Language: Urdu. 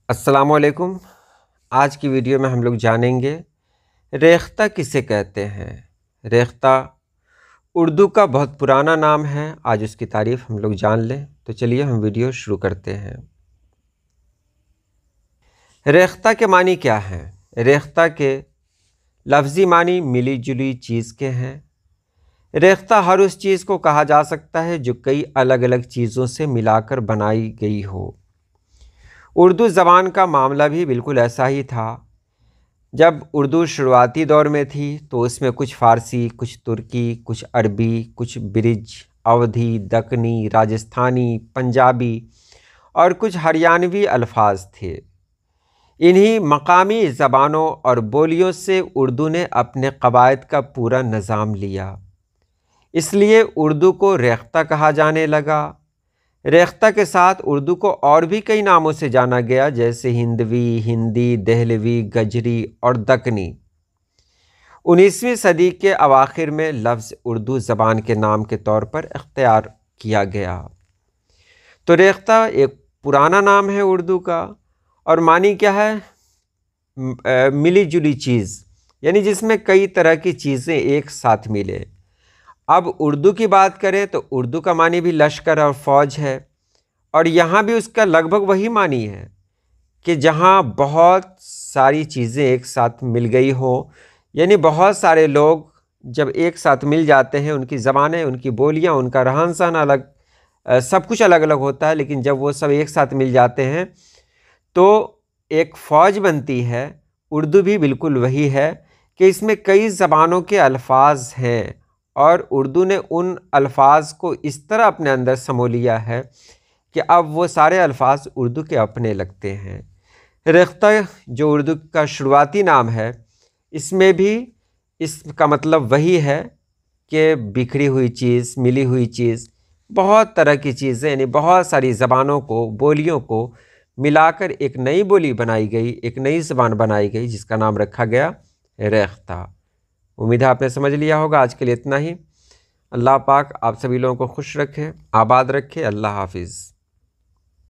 السلام علیکم۔ آج کی ویڈیو میں ہم لوگ جانیں گے ریختہ کسے کہتے ہیں۔ ریختہ اردو کا بہت پرانا نام ہے۔ آج اس کی تعریف ہم لوگ جان لیں تو چلیے ہم ویڈیو شروع کرتے ہیں۔ ریختہ کے معنی کیا ہیں؟ ریختہ کے لفظی معنی ملی جلی چیز کے ہیں۔ ریختہ ہر اس چیز کو کہا جا سکتا ہے جو کئی الگ الگ چیزوں سے ملا کر بنائی گئی ہو۔ اردو زبان کا معاملہ بھی بالکل ایسا ہی تھا۔ جب اردو شروعاتی دور میں تھی تو اس میں کچھ فارسی، کچھ ترکی، کچھ عربی، کچھ برج، اودھی، دکنی، راجستھانی، پنجابی اور کچھ ہریانوی الفاظ تھے۔ انہی مقامی زبانوں اور بولیوں سے اردو نے اپنے قواعد کا پورا نظام لیا، اس لیے اردو کو ریختہ کہا جانے لگا۔ ریختہ کے ساتھ اردو کو اور بھی کئی ناموں سے جانا گیا، جیسے ہندوی، ہندی، دہلوی، گجری اور دکنی۔ 19ویں صدی کے اواخر میں لفظ اردو زبان کے نام کے طور پر اختیار کیا گیا۔ تو ریختہ ایک پرانا نام ہے اردو کا، اور معنی کیا ہے؟ ملی جلی چیز، یعنی جس میں کئی طرح کی چیزیں ایک ساتھ ملے۔ اب اردو کی بات کریں تو اردو کا معنی بھی لشکر اور فوج ہے، اور یہاں بھی اس کا لگ بھگ وہی معنی ہے کہ جہاں بہت ساری چیزیں ایک ساتھ مل گئی ہوں، یعنی بہت سارے لوگ جب ایک ساتھ مل جاتے ہیں، ان کی زبانیں، ان کی بولیاں، ان کا رہن سہن الگ، سب کچھ الگ الگ ہوتا ہے، لیکن جب وہ سب ایک ساتھ مل جاتے ہیں تو ایک فوج بنتی ہے۔ اردو بھی بالکل وہی ہے کہ اس میں کئی زبانوں کے الفاظ ہیں، اور اردو نے ان الفاظ کو اس طرح اپنے اندر سمو لیا ہے کہ اب وہ سارے الفاظ اردو کے اپنے لگتے ہیں۔ ریختہ جو اردو کا شروعاتی نام ہے، اس میں بھی اس کا مطلب وہی ہے کہ بکھری ہوئی چیز، ملی ہوئی چیز، بہت طرح کی چیزیں، یعنی بہت ساری زبانوں کو، بولیوں کو ملا کر ایک نئی بولی بنائی گئی، ایک نئی زبان بنائی گئی، جس کا نام رکھا گیا ریختہ۔ امید ہے آپ نے سمجھ لیا ہوگا۔ آج کے لیے اتنا ہی۔ اللہ پاک آپ سبھی لوگوں کو خوش رکھے، آباد رکھے۔ اللہ حافظ۔